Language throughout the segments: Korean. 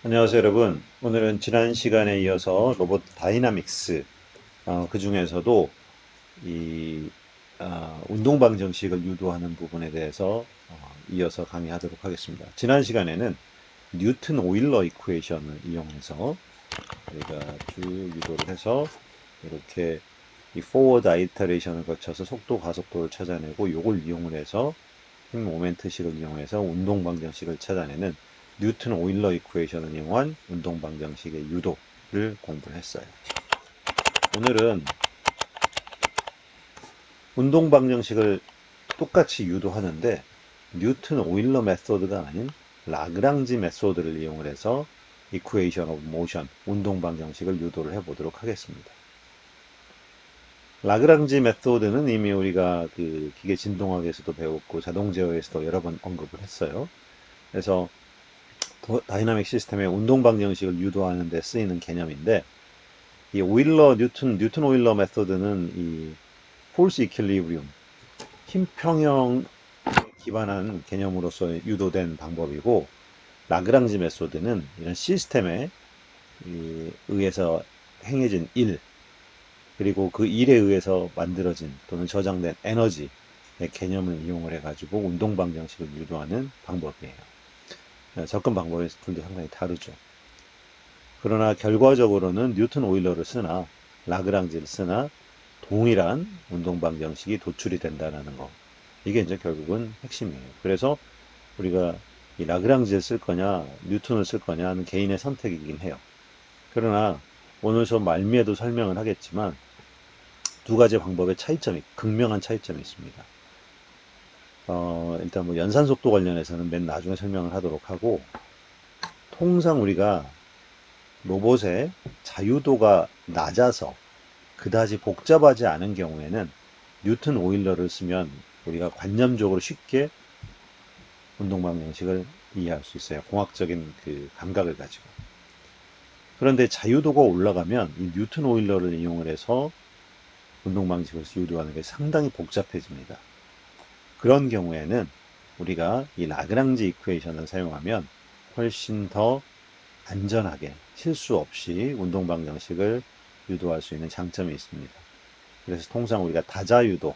안녕하세요, 여러분. 오늘은 지난 시간에 이어서 로봇 다이나믹스, 그 중에서도 이 운동 방정식을 유도하는 부분에 대해서 이어서 강의하도록 하겠습니다. 지난 시간에는 뉴튼 오일러 이쿠에이션을 이용해서 우리가 쭉 유도를 해서 이렇게 이 포워드 아이터레이션을 거쳐서 속도 가속도를 찾아내고 이걸 이용을 해서 힘 모멘트식을 이용해서 운동 방정식을 찾아내는 뉴튼 오일러 이쿠에이션을 이용한 운동 방정식의 유도를 공부를 했어요. 오늘은 운동 방정식을 똑같이 유도하는데 뉴튼 오일러 메소드가 아닌 라그랑지 메소드를 이용을 해서 이쿠에이션 오브 모션 운동 방정식을 유도를 해보도록 하겠습니다. 라그랑지 메소드는 이미 우리가 그 기계 진동학에서도 배웠고 자동 제어에서도 여러 번 언급을 했어요. 그래서 다이나믹 시스템의 운동 방정식을 유도하는 데 쓰이는 개념인데 이 뉴튼 오일러 메소드는 이 폴스 이퀄리브리움 힘 평형에 기반한 개념으로서 유도된 방법이고 라그랑지 메소드는 이런 시스템에 의해서 행해진 일 그리고 그 일에 의해서 만들어진 또는 저장된 에너지의 개념을 이용을 해가지고 운동 방정식을 유도하는 방법이에요. 접근 방법의 둘도 상당히 다르죠. 그러나 결과적으로는 뉴튼 오일러를 쓰나 라그랑지를 쓰나 동일한 운동 방정식이 도출이 된다는 거. 이게 이제 결국은 핵심이에요. 그래서 우리가 이 라그랑지를 쓸 거냐, 뉴턴을 쓸 거냐 하는 개인의 선택이긴 해요. 그러나 오늘 저 말미에도 설명을 하겠지만 두 가지 방법의 차이점이, 극명한 차이점이 있습니다. 일단 뭐 연산 속도 관련해서는 맨 나중에 설명을 하도록 하고, 통상 우리가 로봇의 자유도가 낮아서 그다지 복잡하지 않은 경우에는 뉴튼 오일러를 쓰면 우리가 관념적으로 쉽게 운동 방정식을 이해할 수 있어요. 공학적인 그 감각을 가지고. 그런데 자유도가 올라가면 이 뉴튼 오일러를 이용을 해서 운동 방식을 유도하는 게 상당히 복잡해집니다. 그런 경우에는 우리가 이 라그랑지 이쿠에이션을 사용하면 훨씬 더 안전하게 실수 없이 운동 방정식을 유도할 수 있는 장점이 있습니다. 그래서 통상 우리가 다자유도,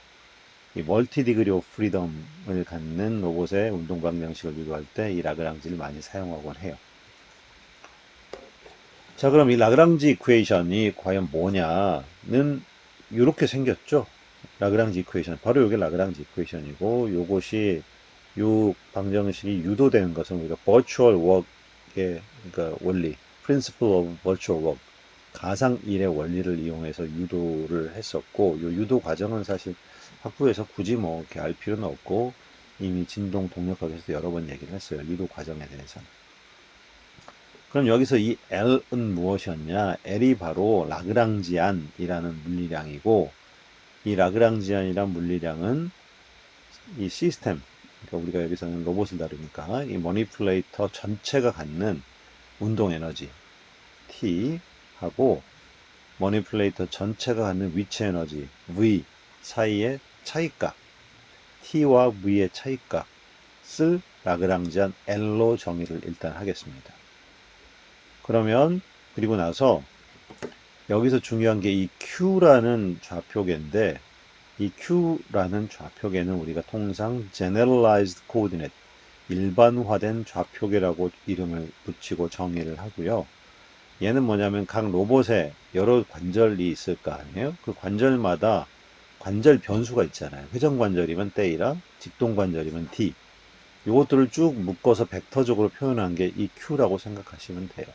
이 멀티 디그리 오브 프리덤을 갖는 로봇의 운동 방정식을 유도할 때 이 라그랑지를 많이 사용하곤 해요. 자, 그럼 이 라그랑지 이쿠에이션이 과연 뭐냐는 이렇게 생겼죠. 라그랑지 이쿠에이션. 바로 이게 라그랑지 이쿠에이션이고 요것이 요 방정식이 유도되는 것은 우리가 virtual work의 그러니까 원리, principle of virtual work, 가상 일의 원리를 이용해서 유도를 했었고 요 유도 과정은 사실 학부에서 굳이 뭐 이렇게 알 필요는 없고 이미 진동 동력학에서 여러 번 얘기를 했어요. 유도 과정에 대해서는. 그럼 여기서 이 L은 무엇이었냐? L이 바로 라그랑지안이라는 물리량이고 이 라그랑지안이란 물리량은 이 시스템, 그러니까 우리가 여기서는 로봇을 다루니까 이 머니플레이터 전체가 갖는 운동 에너지 T하고 머니플레이터 전체가 갖는 위치 에너지 V 사이의 차이값, T와 V의 차이값을 라그랑지안 L로 정의를 일단 하겠습니다. 그러면 그리고 나서 여기서 중요한 게 이 Q라는 좌표계인데 이 Q라는 좌표계는 우리가 통상 generalized coordinate 일반화된 좌표계라고 이름을 붙이고 정의를 하고요. 얘는 뭐냐면 각 로봇에 여러 관절이 있을 거 아니에요? 그 관절마다 관절 변수가 있잖아요. 회전 관절이면 테이라, 직동 관절이면 D. 이것들을 쭉 묶어서 벡터적으로 표현한 게 이 Q라고 생각하시면 돼요.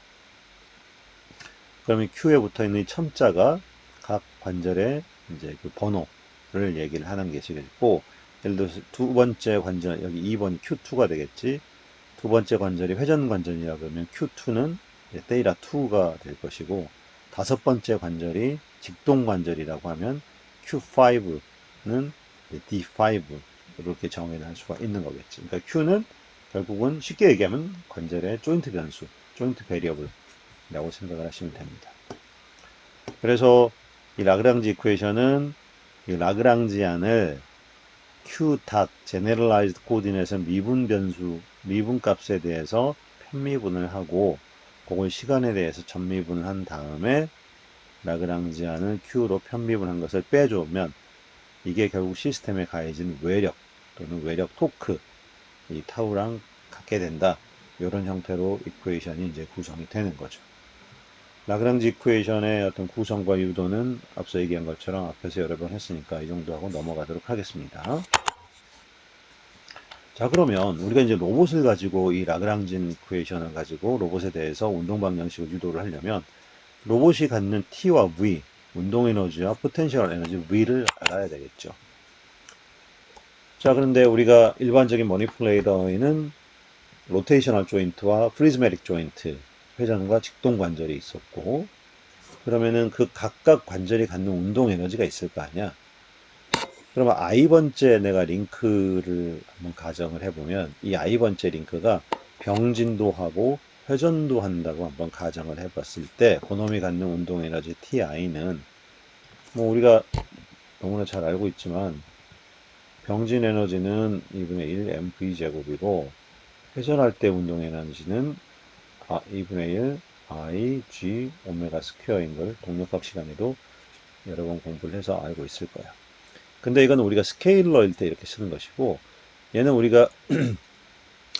그러면 Q에 붙어 있는 이 첨자가 각 관절의 이제 그 번호를 얘기를 하는 것이겠고, 예를 들어서 두 번째 관절, 여기 2번이 Q2가 되겠지. 두 번째 관절이 회전 관절이라 그러면 Q2는 데이터 2가 될 것이고, 다섯 번째 관절이 직동 관절이라고 하면 Q5는 D5 이렇게 정의를 할 수가 있는 거겠지. 그러니까 Q는 결국은 쉽게 얘기하면 관절의 조인트 변수, 조인트 베리어블이라고 생각을 하시면 됩니다. 그래서 이 라그랑지 이쿠에이션은 이 라그랑지안을 Q 닷 제네럴라이즈드 코디네이션 미분 변수 미분 값에 대해서 편미분을 하고 그걸 시간에 대해서 전미분을 한 다음에 라그랑지안을 Q로 편미분한 것을 빼주면 이게 결국 시스템에 가해진 외력 또는 외력 토크 이 타우랑 같게 된다. 이런 형태로 이퀘이션이 이제 구성이 되는 거죠. 라그랑지 이퀘이션의 어떤 구성과 유도는 앞서 얘기한 것처럼 앞에서 여러 번 했으니까 이 정도 하고 넘어가도록 하겠습니다. 자, 그러면 우리가 이제 로봇을 가지고 이 라그랑지 이퀘이션을 가지고 로봇에 대해서 운동 방정식을 유도를 하려면 로봇이 갖는 T와 V, 운동 에너지와 포텐셜 에너지 V를 알아야 되겠죠. 자, 그런데 우리가 일반적인 머니플레이더에는 로테이셔널 조인트와 프리즈매틱 조인트, 회전과 직동 관절이 있었고, 그러면은 그 각각 관절이 갖는 운동 에너지가 있을 거 아니야. 그러면 I번째 내가 링크를 한번 가정을 해보면 이 I번째 링크가 병진도 하고 회전도 한다고 한번 가정을 해봤을 때 그놈이 갖는 운동 에너지 TI는 뭐 우리가 너무나 잘 알고 있지만 병진 에너지는 2분의 1 mv 제곱이고 회전할 때 운동 에너지는 2분의 1 I, G, 오메가 스퀘어인 걸 동력학 시간에도 여러 번 공부를 해서 알고 있을 거야. 근데 이건 우리가 스케일러일 때 이렇게 쓰는 것이고 얘는 우리가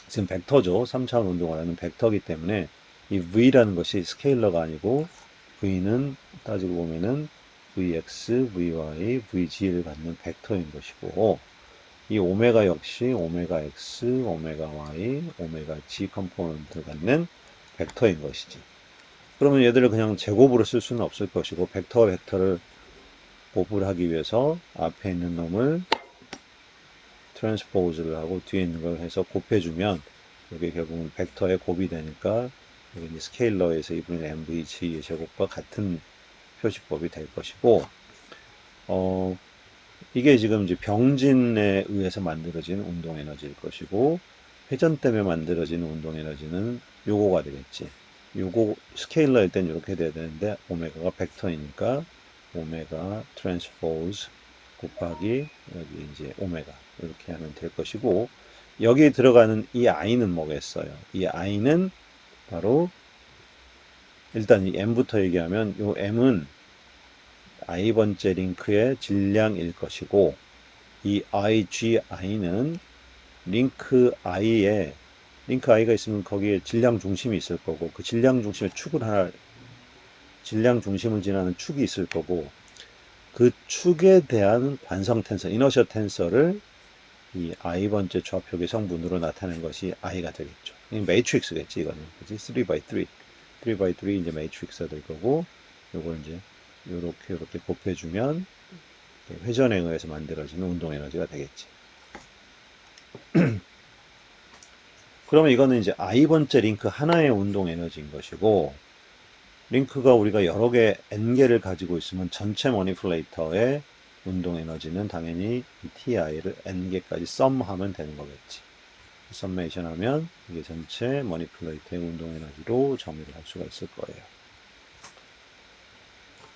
지금 벡터죠. 3차원 운동을 하는 벡터이기 때문에 이 V라는 것이 스케일러가 아니고 V는 따지고 보면은 Vx, Vy, Vg를 갖는 벡터인 것이고 이 오메가 역시 오메가 x, 오메가 y, 오메가 g 컴포넌트를 갖는 벡터인 것이지. 그러면 얘들을 그냥 제곱으로 쓸 수는 없을 것이고 벡터와 벡터를 곱을 하기 위해서 앞에 있는 놈을 트랜스포즈를 하고 뒤에 있는 걸 해서 곱해주면 이게 결국은 벡터의 곱이 되니까 여기 스케일러에서 2분의 mvg의 제곱과 같은 표시법이 될 것이고 이게 지금 이제 병진에 의해서 만들어진 운동 에너지일 것이고 회전 때문에 만들어지는 운동 에너지는 요거가 되겠지. 요거 스케일러일 땐 이렇게 돼야 되는데 오메가가 벡터이니까 오메가 트랜스포즈 곱하기 여기 이제 오메가 이렇게 하면 될 것이고 여기에 들어가는 이 i는 뭐겠어요? 이 i는 바로 일단 이 m부터 얘기하면 요 m은 i번째 링크의 질량일 것이고 이 IGI는 링크 I가 있으면 거기에 질량 중심이 있을 거고 그 질량 중심의 축을 하나 질량 중심을 지나는 축이 있을 거고 그 축에 대한 관성 텐서, 이너셔 텐서를 이 I번째 좌표계 성분으로 나타낸 것이 I가 되겠죠. 이 매트릭스겠지 이거는. 그지? 3x3. 3x3 이제 매트릭스가 될 거고 요걸 이제 요렇게 곱해주면 회전에 의해서 만들어지는 운동 에너지가 되겠지. 그러면 이거는 이제 I번째 링크 하나의 운동 에너지인 것이고 링크가 우리가 여러 개 N개를 가지고 있으면 전체 머니플레이터의 운동 에너지는 당연히 이 TI를 N개까지 썸하면 되는 거겠지. 썸메이션 하면 이게 전체 머니플레이터의 운동 에너지로 정의를 할 수가 있을 거예요.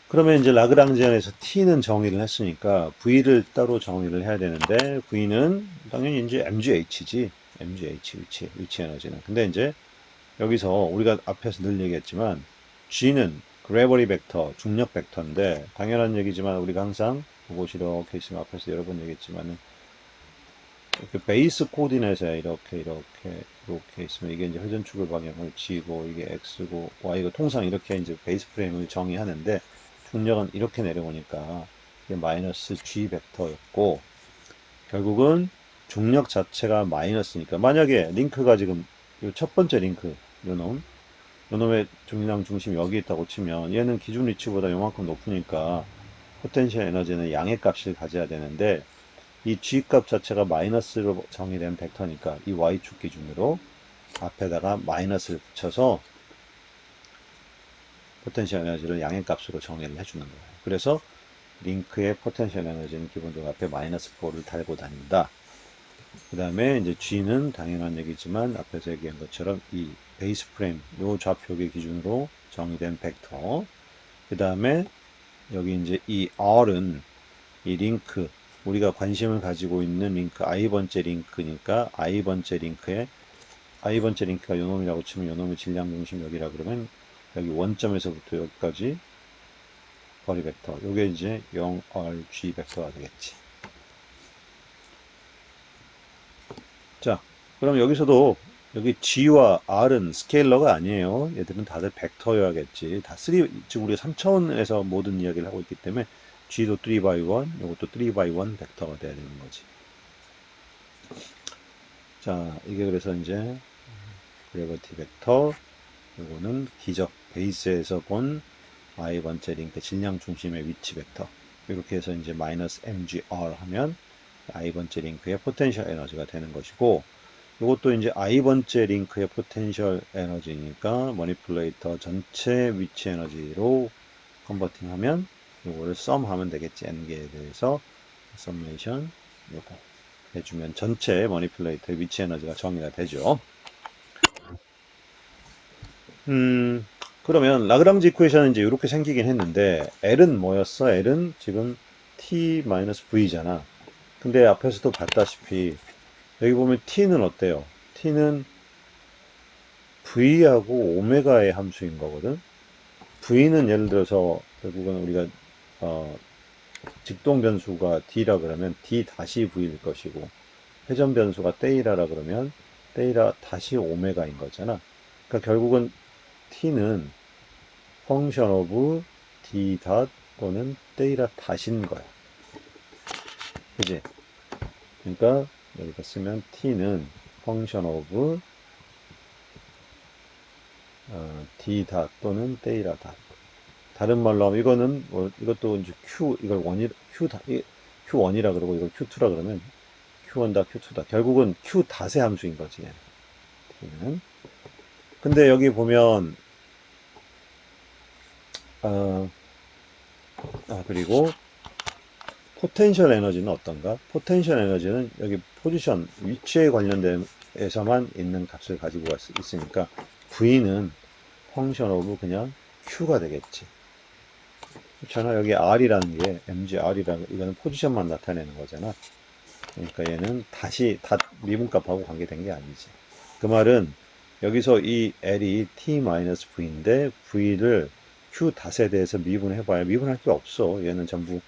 그러면 이제 라그랑지안에서 T는 정의를 했으니까 V를 따로 정의를 해야 되는데 V는 당연히 이제 MGH지. MGH 위치 에너지는. 근데 이제 여기서 우리가 앞에서 늘 얘기했지만 G는 그래버리 벡터, 중력 벡터인데 당연한 얘기지만 우리가 항상 그것이 이렇게 있으면 앞에서 여러 번 얘기했지만은 이렇게 베이스 코디네이트에 이렇게 있으면 이게 이제 회전축을 방향을 G고 이게 X고 Y고 통상 이렇게 이제 베이스 프레임을 정의하는데 중력은 이렇게 내려오니까 이게 마이너스 G 벡터였고 결국은 중력 자체가 마이너스니까 만약에 링크가 지금 이 첫 번째 링크 요놈의 중량 중심이 여기 있다고 치면 얘는 기준 위치보다 요만큼 높으니까 포텐셜 에너지는 양의 값을 가져야 되는데 이 G 값 자체가 마이너스로 정의된 벡터니까 이 Y축 기준으로 앞에다가 마이너스를 붙여서 포텐셜 에너지를 양의 값으로 정의를 해주는 거예요. 그래서 링크의 포텐셜 에너지는 기본적으로 앞에 마이너스 4를 달고 다닌다. 그 다음에 이제 G는 당연한 얘기지만 앞에서 얘기한 것처럼 이 베이스 프레임 요 좌표계 기준으로 정의된 벡터. 그 다음에 여기 이제 이 R은 이 링크 우리가 관심을 가지고 있는 링크 I번째 링크니까 I번째 링크의 i번째 링크가 요놈이라고 치면 요놈의 질량 중심 여기라 그러면 여기 원점에서부터 여기까지 거리 벡터. 요게 이제 0rg 벡터가 되겠지. 자, 그럼 여기서도 여기 g와 r은 스케일러가 아니에요. 얘들은 다들 벡터여야겠지. 다 3, 지금 우리가 3차원에서 모든 이야기를 하고 있기 때문에 g도 3x1, 요것도 3x1 벡터가 돼야 되는 거지. 자, 이게 그래서 이제 그래비티 벡터, 요거는 기적 베이스에서 본 i번째 링크 질량 중심의 위치 벡터. 이렇게 해서 이제 마이너스 mgr 하면 i번째 링크의 포텐셜 에너지가 되는 것이고, 이것도 이제 i번째 링크의 포텐셜 에너지니까 머니플레이터 전체 위치 에너지로 컨버팅하면 요거를 썸하면 되겠지. n개에 대해서 썸메이션 요거 해주면 전체 머니플레이터의 위치 에너지가 정의가 되죠. 그러면 라그랑지 이퀘이션은 이제 이렇게 생기긴 했는데 L은 뭐였어? L은 지금 T-V잖아. 근데 앞에서도 봤다시피 여기 보면 T는 어때요? T는 V하고 오메가의 함수인 거거든. V는 예를 들어서 결국은 우리가 직동 변수가 D라 그러면 D 다시 V일 것이고, 회전 변수가 테이라라 그러면 테이라 다시 오메가인 거잖아. 그러니까 결국은 T는 펑션 오브 D 닷 또는 테이라 닷인 거야. 그지? 그러니까 여기다 쓰면 T는 펑션 오브 D 닷 또는 테이라 닷. 다른 말로 하면 이거는 이것도 이제 Q 이걸 원이 Q1이라 그러고 이걸 Q2라 그러면 Q1 다 Q2다. 결국은 Q 닷의 함수인 거지. 얘는. 근데 여기 보면 그리고 포텐셜 에너지는 어떤가? 포텐셜 에너지는 여기 포지션, 위치에 관련돼서만 있는 값을 가지고 있으니까 V는 펑션 오브 그냥 Q가 되겠지. 그렇잖아. 여기 R이라는 게 mgr이라는 이거는 포지션만 나타내는 거잖아. 그러니까 얘는 다시 미분값하고 관계된 게 아니지. 그 말은 여기서 이 L이 T-V인데 V를 Q 닷에 대해서 미분해봐야 미분할 게 없어. 얘는 전부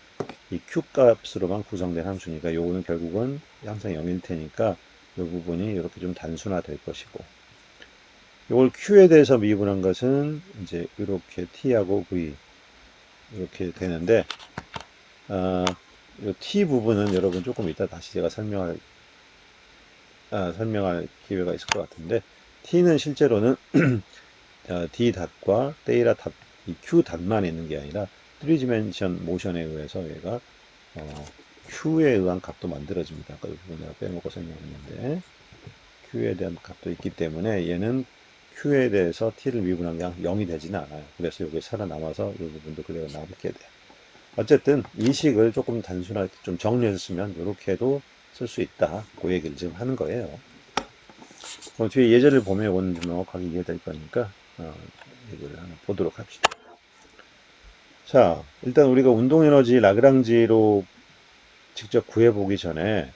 이 Q 값으로만 구성된 함수니까 요거는 결국은 항상 0일 테니까 이 부분이 이렇게 좀 단순화 될 것이고, 요걸 Q에 대해서 미분한 것은 이제 이렇게 T하고 V 이렇게 되는데, 이 T 부분은 여러분 조금 이따 다시 제가 설명할 기회가 있을 것 같은데, T는 실제로는 D 닷과 테이라 닷, 이 Q 닷만 있는 게 아니라 3디멘션 모션에 의해서 얘가 Q에 의한 값도 만들어집니다. 아까 이 부분 내가 빼먹고 설명했는데 Q에 대한 값도 있기 때문에 얘는 Q에 대해서 T를 미분한 게 0이 되지는 않아요. 그래서 여기 살아남아서 이 부분도 그대로 남게 돼. 어쨌든 이 식을 조금 단순하게 좀 정리해서 쓰면 이렇게도 쓸 수 있다. 그 얘기를 지금 하는 거예요. 그럼 뒤에 예제를 보면 이건 명확하게 이해될 거니까 얘기를 하나 보도록 합시다. 자, 일단 우리가 운동에너지 라그랑지로 직접 구해보기 전에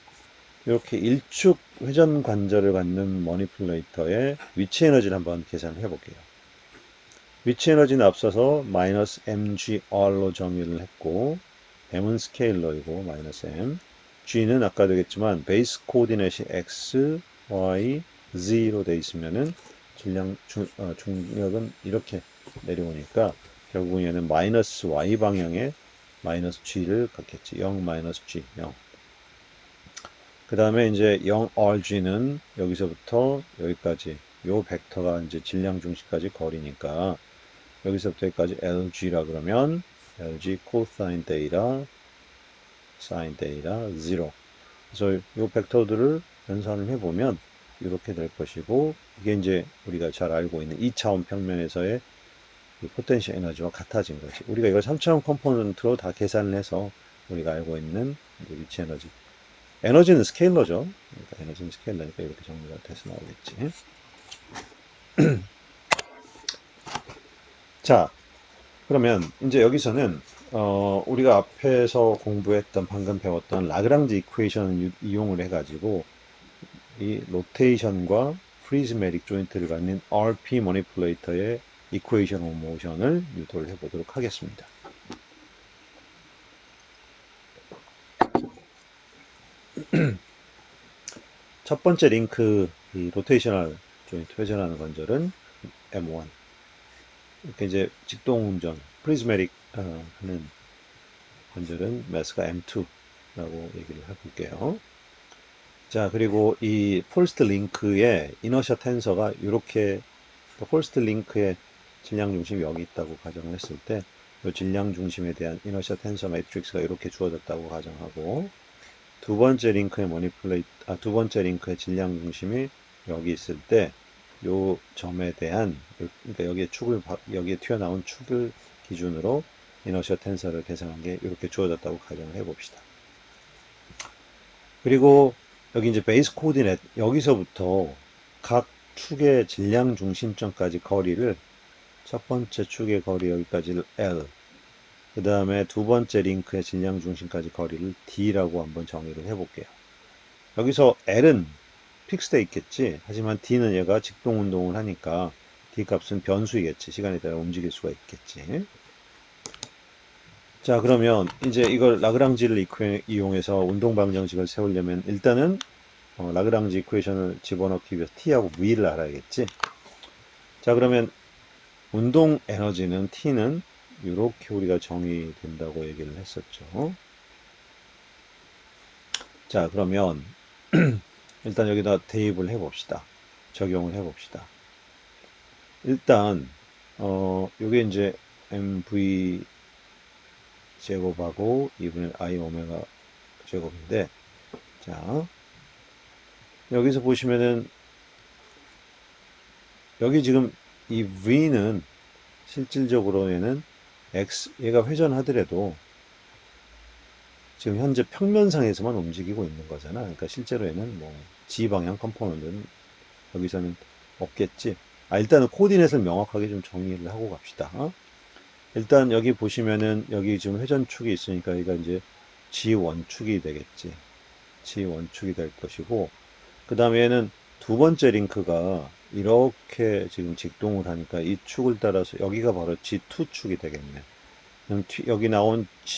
이렇게 일축 회전 관절을 갖는 머니플레이터의 위치 에너지를 한번 계산해 볼게요. 위치 에너지는 앞서서 마이너스 mgr로 정의를 했고, m은 스케일러이고 마이너스 m, g는 아까 되겠지만 베이스 코디네이시 x, y, z로 돼 있으면은 중력은 이렇게 내려오니까 결국은 얘는 마이너스 y 방향에 마이너스 g를 갖겠지. 0 마이너스 g 0. 그 다음에 이제 0rg는 여기서부터 여기까지 요 벡터가 이제 질량 중심까지 거리니까 여기서부터 여기까지 lg라 그러면 lg 코사인 데이터 사인 데이터 0. 그래서 요 벡터들을 연산을 해보면 이렇게 될 것이고, 이게 이제 우리가 잘 알고 있는 2차원 평면에서의 포텐셜 에너지와 같아진 거지. 우리가 이걸 3차원 컴포넌트로 다 계산을 해서 우리가 알고 있는 위치 에너지. 에너지는 스케일러죠. 그러니까 에너지는 스케일러니까 이렇게 정리가 돼서 나오겠지. 자, 그러면 이제 여기서는 우리가 앞에서 공부했던 방금 배웠던 라그랑지 이퀘이션을 이용을 해가지고 이 로테이션과 프리즈매틱 조인트를 갖는 RP 머니플레이터의 이퀘이션 오브 모션을 유도를 해보도록 하겠습니다. 첫 번째 링크, 이 로테이셔널 조인트 회전하는 관절은 M1. 이렇게 이제 직동 운전, 프리즈매틱 하는 관절은 매스가 M2라고 얘기를 해볼게요. 자, 그리고 이 폴스트 링크의 이너셔 텐서가 이렇게, 폴스트 링크의 질량 중심이 여기 있다고 가정을 했을 때, 이 질량 중심에 대한 이너셔 텐서 매트릭스가 이렇게 주어졌다고 가정하고, 두 번째 링크의 질량 중심이 여기 있을 때, 요 점에 대한, 그러니까 여기에 튀어나온 축을 기준으로 이너셔 텐서를 계산한 게 이렇게 주어졌다고 가정을 해봅시다. 그리고 여기 이제 베이스 코디넷, 여기서부터 각 축의 질량 중심점까지 거리를, 첫 번째 축의 거리 여기까지를 L, 그 다음에 두 번째 링크의 질량 중심까지 거리를 D라고 한번 정의를 해볼게요. 여기서 L은 픽스되어 있겠지. 하지만 D는 얘가 직동 운동을 하니까 D 값은 변수이겠지. 시간에 따라 움직일 수가 있겠지. 자, 그러면 이제 이걸 라그랑지를 이용해서 운동 방정식을 세우려면 일단은 라그랑지 이퀘이션을 집어넣기 위해서 T하고 V를 알아야겠지. 자, 그러면 운동 에너지는 T는 이렇게 우리가 정의된다고 얘기를 했었죠. 자, 그러면 일단 여기다 대입을 해봅시다. 적용을 해봅시다. 일단 요게 이제 mv 제곱하고 2분의 i 오메가 제곱인데, 자, 여기서 보시면은 여기 지금 이 v는 실질적으로 얘는 얘가 회전하더라도 지금 현재 평면상에서만 움직이고 있는 거잖아. 그러니까 실제로 얘는 뭐 g 방향 컴포넌트는 여기서는 없겠지. 일단은 코디넷을 명확하게 좀 정리를 하고 갑시다. 일단 여기 보시면은 여기 지금 회전축이 있으니까 여기가 이제 G1축이 되겠지. G1축이 될 것이고, 그 다음에는 두 번째 링크가 이렇게 지금 직동을 하니까 이 축을 따라서 여기가 바로 G2축이 되겠네. 그럼 여기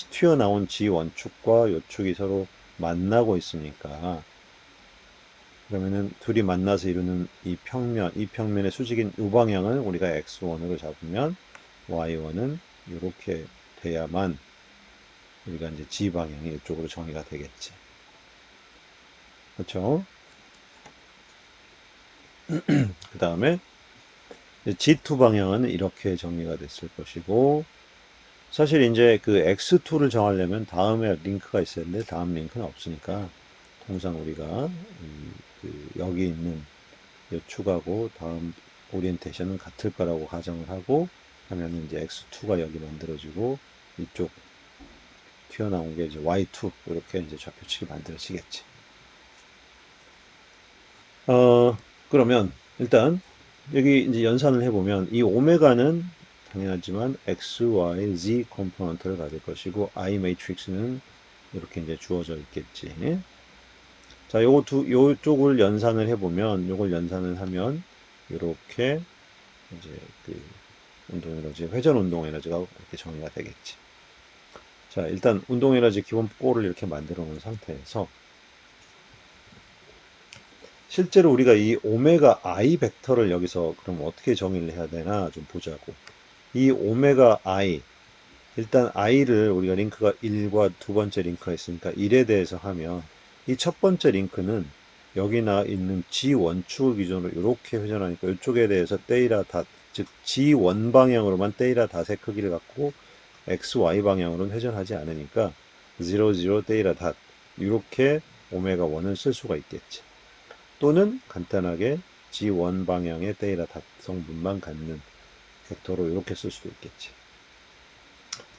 튀어나온 G1축과 이 축이 서로 만나고 있으니까, 그러면은 둘이 만나서 이루는 이 평면의 수직인 이 방향을 우리가 X1으로 잡으면 Y1은 이렇게 돼야만 우리가 이제 G 방향이 이쪽으로 정의가 되겠지. 그렇죠? 그 다음에 G2 방향은 이렇게 정리가 됐을 것이고, 사실 이제 그 X2를 정하려면 다음에 링크가 있어야 되는데 다음 링크는 없으니까 통상 우리가 여기 있는 이 축하고 다음 오리엔테이션은 같을 거라고 가정을 하고 하면 이제 X2가 여기 만들어지고 이쪽 튀어나온 게 이제 Y2 이렇게 이제 좌표축이 만들어지겠지. 그러면 일단 여기 이제 연산을 해보면 이 오메가는 당연하지만 X, Y, Z 컴포넌트를 가질 것이고 I 매트릭스는 이렇게 이제 주어져 있겠지. 자, 요쪽을 연산을 해보면 요걸 연산을 하면 이렇게 이제 그 운동 에너지, 회전 운동 에너지가 이렇게 정의가 되겠지. 자, 일단 운동 에너지 기본 꼴을 이렇게 만들어 놓은 상태에서 실제로 우리가 이 오메가 I 벡터를 여기서 그럼 어떻게 정의를 해야 되나 좀 보자고. 이 오메가 I, 일단 I를 우리가 링크가 1과 두 번째 링크가 있으니까 1에 대해서 하면 이 첫 번째 링크는 여기 나 있는 G1축을 기준으로 이렇게 회전하니까 이쪽에 대해서 데이터 닷, 즉 G1 방향으로만 데이터 닷의 크기를 갖고 XY 방향으로는 회전하지 않으니까 00 데이터 닷 이렇게 오메가 1을 쓸 수가 있겠지. 또는 간단하게 G1 방향의 데이터 닷 성분만 갖는 벡터로 이렇게 쓸 수도 있겠지.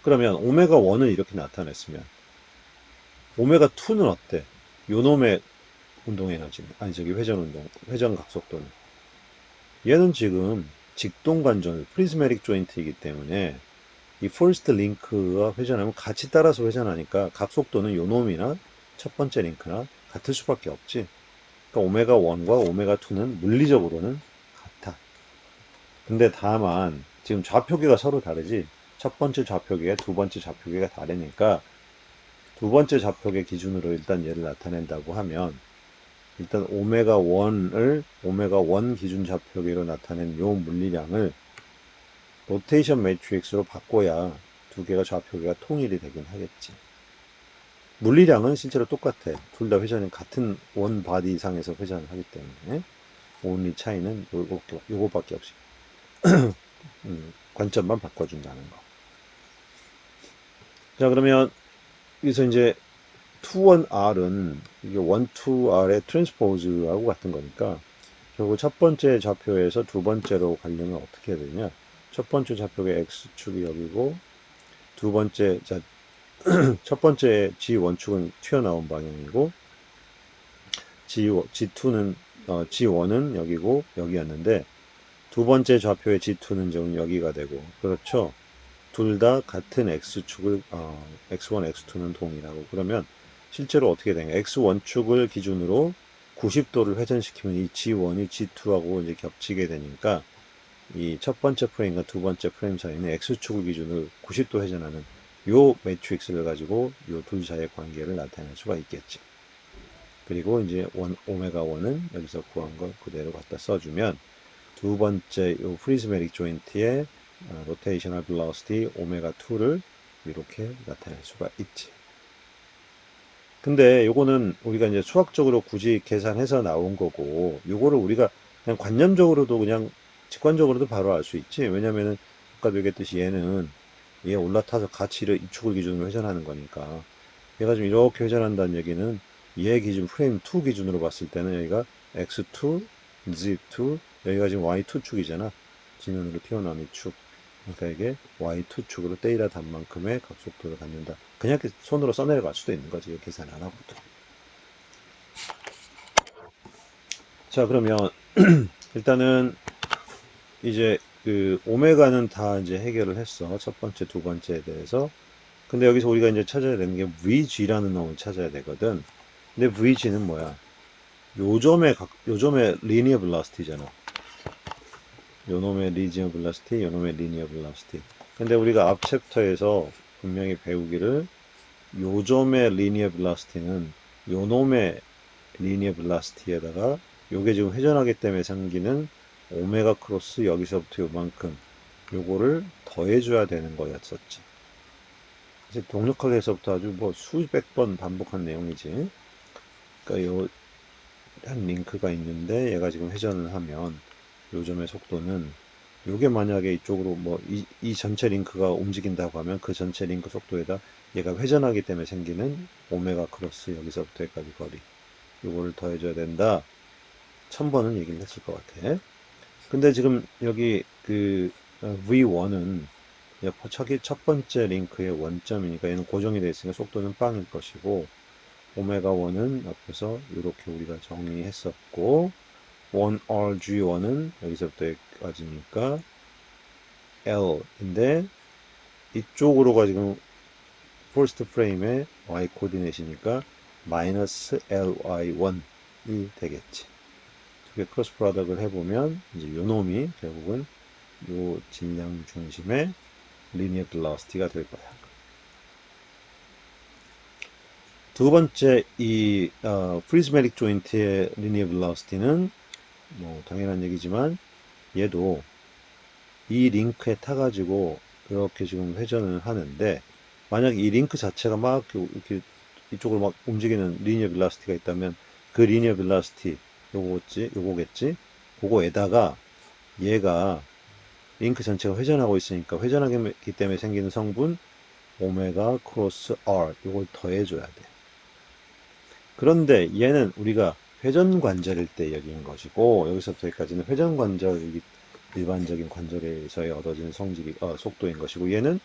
그러면 오메가 1을 이렇게 나타냈으면 오메가 2는 어때? 요놈의 운동 에너지는 아니 저기 회전 각속도는 얘는 지금 직동 관절 프리즈매틱 조인트이기 때문에 이 퍼스트 링크와 회전하면 같이 따라서 회전하니까 각속도는 요놈이나 첫 번째 링크나 같을 수밖에 없지. 그러니까 오메가 1과 오메가 2는 물리적으로는 같아. 근데 다만 지금 좌표계가 서로 다르지. 첫 번째 좌표계, 두 번째 좌표계가 다르니까 두 번째 좌표계 기준으로 일단 얘를 나타낸다고 하면 일단 오메가 1을 오메가 1 기준 좌표계로 나타낸 요 물리량을 로테이션 매트릭스로 바꿔야 두 개가 좌표계가 통일이 되긴 하겠지. 물리량은 실제로 똑같아. 둘 다 회전은 같은 원 바디 이상에서 회전을 하기 때문에 온리 차이는 요거밖에 없이 관점만 바꿔준다는 거. 자, 그러면 여기서 이제 2-1R은 이게 1-2R의 트랜스포즈하고 같은 거니까 결국 첫 번째 좌표에서 두 번째로 가려면 어떻게 해야 되냐? 첫 번째 좌표의 X축이 여기고 두 번째 첫 번째 G1축은 튀어나온 방향이고 G2는 G1은 여기고 여기였는데 두 번째 좌표의 G2는 지금 여기가 되고 그렇죠. 둘 다 같은 X축을 X1, X2는 동일하고 그러면 실제로 어떻게 되냐? X1축을 기준으로 90도를 회전시키면 이 G1이 G2하고 이제 겹치게 되니까 이 첫 번째 프레임과 두 번째 프레임 사이는 X축을 기준으로 90도 회전하는 요 매트릭스를 가지고 요 둘 사이의 관계를 나타낼 수가 있겠지. 그리고 이제 오메가 1은 여기서 구한 걸 그대로 갖다 써주면 두 번째 요 프리즈메릭 조인트의 로테이셔널 velocity 오메가 2를 이렇게 나타낼 수가 있지. 근데 요거는 우리가 이제 수학적으로 굳이 계산해서 나온 거고 요거를 우리가 그냥 관념적으로도 그냥 직관적으로도 바로 알 수 있지. 왜냐면은 아까도 얘기했듯이 얘는 얘 올라타서 같이 이 축을 기준으로 회전하는 거니까 얘가 지금 이렇게 회전한다는 얘기는 얘 기준 프레임 2 기준으로 봤을 때는 여기가 x2, z2 여기가 지금 y2 축이잖아. 지면으로 튀어나온 이 축. 그러니까 이게 y2 축으로 때이라 단만큼의 각속도를 갖는다. 그냥 이렇게 손으로 써내려갈 수도 있는 거지. 계산 안 하고도. 자, 그러면 일단은 이제 그 오메가는 다 이제 해결을 했어. 첫 번째, 두 번째에 대해서. 근데 여기서 우리가 이제 찾아야 되는 게 VG라는 놈을 찾아야 되거든. 근데 VG는 뭐야? 요점의 리니어 velocity잖아. 요놈의 리니어 velocity, 요놈의 리니어 velocity. 근데 우리가 앞 챕터에서 분명히 배우기를 요점의 리니어 velocity는 요놈의 리니어 velocity에다가 요게 지금 회전하기 때문에 생기는 오메가 크로스 여기서부터 요만큼 요거를 더해줘야 되는 거였었지. 이제 동력학에서부터 아주 뭐 수백 번 반복한 내용이지. 그러니까 요 한 링크가 있는데 얘가 지금 회전을 하면 요점의 속도는 요게 만약에 이쪽으로 뭐 이 전체 링크가 움직인다고 하면 그 전체 링크 속도에다 얘가 회전하기 때문에 생기는 오메가 크로스 여기서부터 여기까지 거리 요거를 더해줘야 된다. 1000번은 얘기를 했을 것 같아. 근데 지금 여기 그 V1은 첫 번째 링크의 원점이니까 얘는 고정이 되어 있으니까 속도는 빵일 것이고 오메가 1은 앞에서 이렇게 우리가 정리했었고 1RG1은 여기서부터 여기까지니까 L인데 이쪽으로가 지금 퍼스트 프레임의 Y 코디네이트니까 마이너스 LY1이 되겠지. 두 개 크로스 프로덕을 해보면 이제 요 놈이 결국은 요 질량 중심의 리니어 velocity가 될 거야. 두 번째 이 프리즈메릭 조인트의 리니어 velocity는 뭐 당연한 얘기지만 얘도 이 링크에 타가지고 이렇게 지금 회전을 하는데 만약 이 링크 자체가 막 이렇게 이쪽으로 막 움직이는 리니어 velocity가 있다면 그 리니어 velocity 요거겠지 그거에다가 얘가 링크 전체가 회전하고 있으니까 회전하기 때문에 생기는 성분 오메가 크로스 R 이걸 더해줘야 돼. 그런데 얘는 우리가 회전 관절일 때 여기인 것이고 여기서부터 여기까지는 회전 관절이 일반적인 관절에서의 얻어지는 속도인 것이고 얘는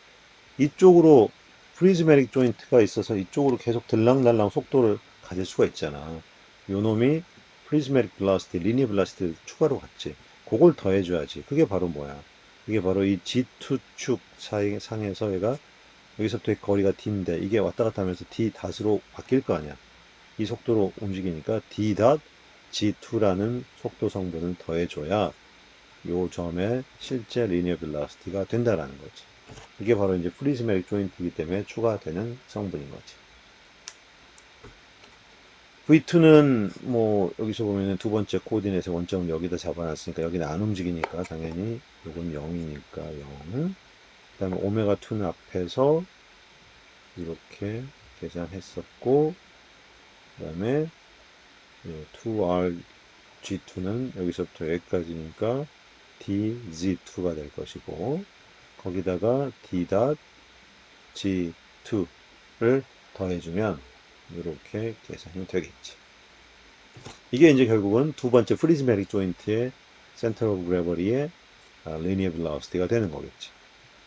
이쪽으로 프리즈메릭 조인트가 있어서 이쪽으로 계속 들락날락 속도를 가질 수가 있잖아. 요놈이 프리즈메릭 velocity, 리니어 velocity 추가로 갔지. 그걸 더해줘야지. 그게 바로 뭐야? 이게 바로 이 G2축 상에서 얘가 여기서부터 거리가 D인데 이게 왔다 갔다 하면서 D 닷으로 바뀔 거 아니야. 이 속도로 움직이니까 D 닷 G2라는 속도 성분을 더해줘야 요 점의 실제 리니어 벨로시티가 된다라는 거지. 이게 바로 이제 프리즈메릭 조인트이기 때문에 추가되는 성분인 거지. V2는 뭐 여기서 보면은 두 번째 코디넷의 원점을 여기다 잡아놨으니까 여기는 안 움직이니까 당연히 요건 0이니까 0. 그 다음에 오메가2는 앞에서 이렇게 계산했었고, 그 다음에 2RG2는 여기서부터 여기까지니까 DZ2가 될 것이고, 거기다가 D.G2를 더해주면 이렇게 계산이 되겠지. 이게 이제 결국은 두 번째 프리즈메릭 조인트의 센터 오브 그래버리의 리니어 벨로시티가 되는 거겠지.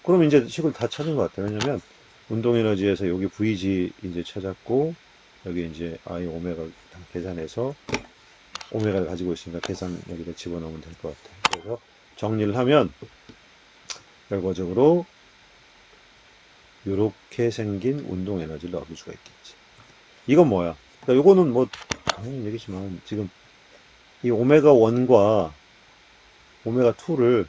그럼 이제 식을 다 찾은 것 같아요. 왜냐면 운동 에너지에서 여기 VG 이제 찾았고, 여기 이제 I 오메가 다 계산해서 오메가를 가지고 있으니까 계산 여기다 집어넣으면 될 것 같아요. 그래서 정리를 하면 결과적으로 이렇게 생긴 운동 에너지를 얻을 수가 있겠지. 이건 뭐야? 그러니까 요거는 뭐 당연히 얘기지만 지금 이 오메가 1과 오메가 2를